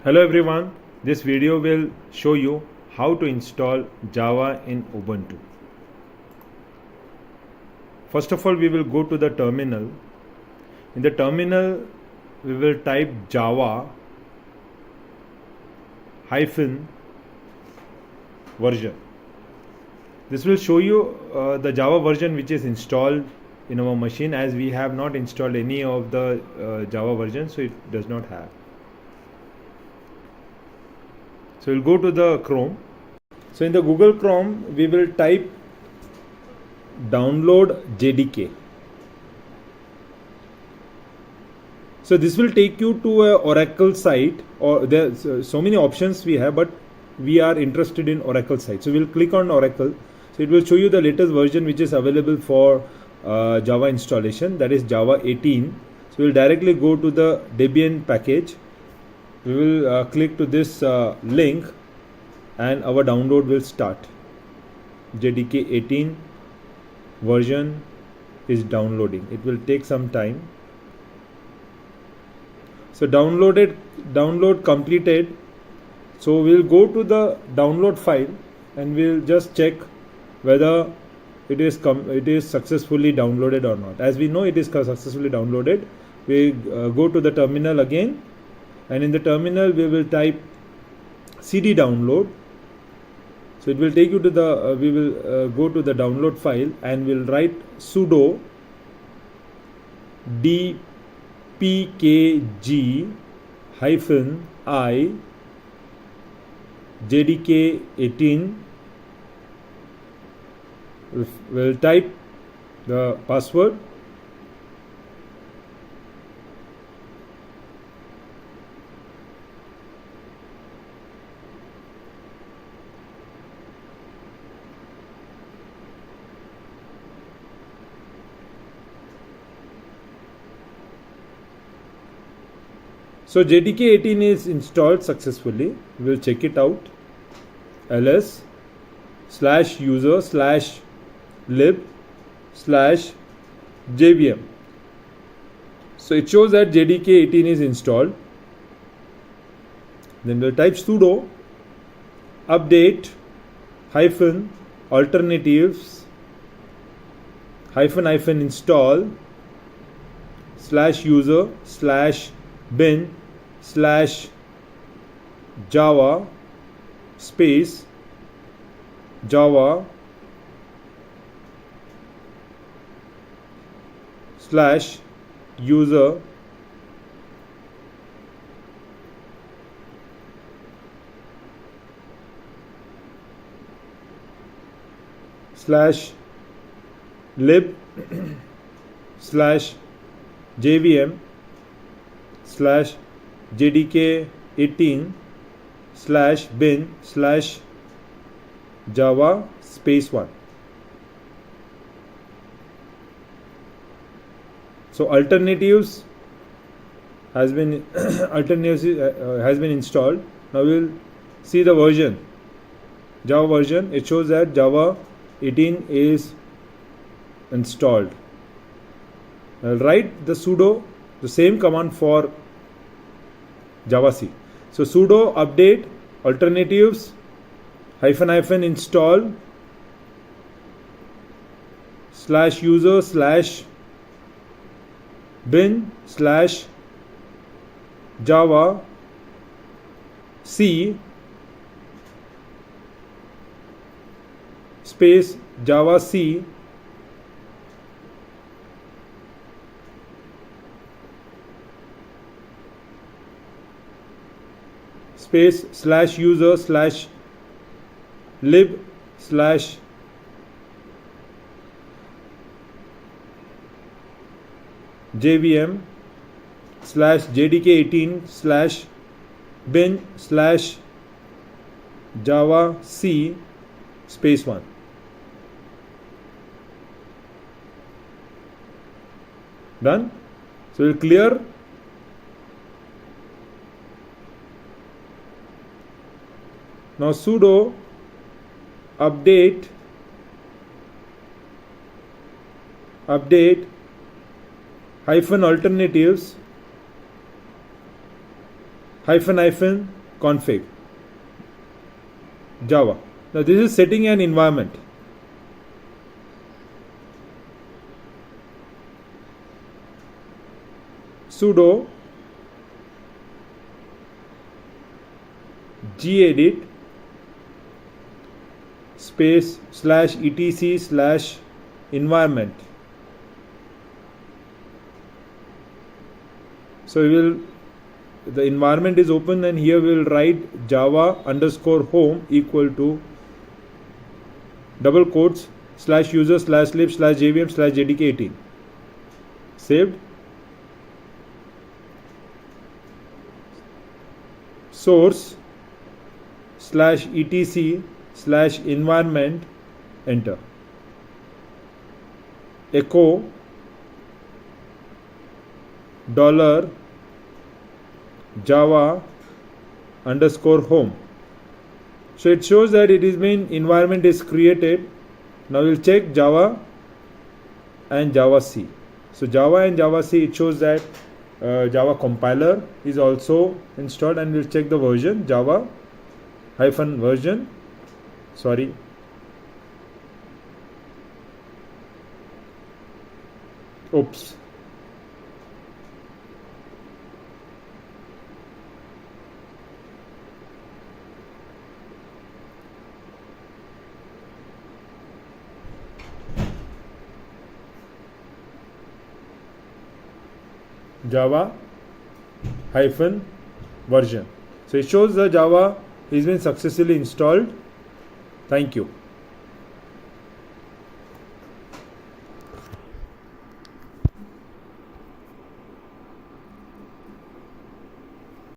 Hello everyone, this video will show you how to install Java in Ubuntu. First of all, we will go to the terminal. In the terminal, we will type Java hyphen version. This will show you the Java version which is installed in our machine, as we have not installed any of the Java version, so it does not have. So we'll go to the Chrome. So in the Google Chrome, we will type download JDK. So this will take you to a Oracle site, or there's so many options we have, but we are interested in Oracle site. So we'll click on Oracle. So it will show you the latest version which is available for Java installation, that is Java 18. So we'll directly go to the Debian package. We will click to this link and our download will start. jdk18 version is downloading. It will take some time. So download completed. So we'll go to the download file and we'll just check whether it is successfully downloaded or not. As we know, it is successfully downloaded. We go to the terminal again. And in the terminal, we will type cd download. So it will take you to the, we will go to the download file and we'll write sudo dpkg -i jdk18. We'll type the password. So JDK18 is installed successfully. We will check it out. ls/user/lib/jvm. So it shows that JDK18 is installed. Then we'll type sudo update -alternatives -install /user/bin/java space java /user /lib/jvm /jdk18/bin/java space 1. So alternatives has been has been installed. Now we'll see the version, Java version. It shows that Java 18 is installed. I'll write the sudo, the same command for javac. So sudo update alternatives -install /user/bin/java c space java c space /user/lib/jvm /jdk18/bin/java c space 1. Done. So we'll clear. Now sudo update -alternatives --config Java. Now this is setting an environment. Sudo gedit space /etc/environment. So the environment is open, and here we will write java_home equal to double quotes /user/lib/jvm/jdk18. Saved. Source /etc/environment, enter. Echo $java_home. So it shows that it is been environment is created. Now we'll check Java and Javac. So Java and Javac, it shows that Java compiler is also installed, and we'll check the version Java -version. Sorry. Oops. Java-version. So it shows the Java has been successfully installed. Thank you.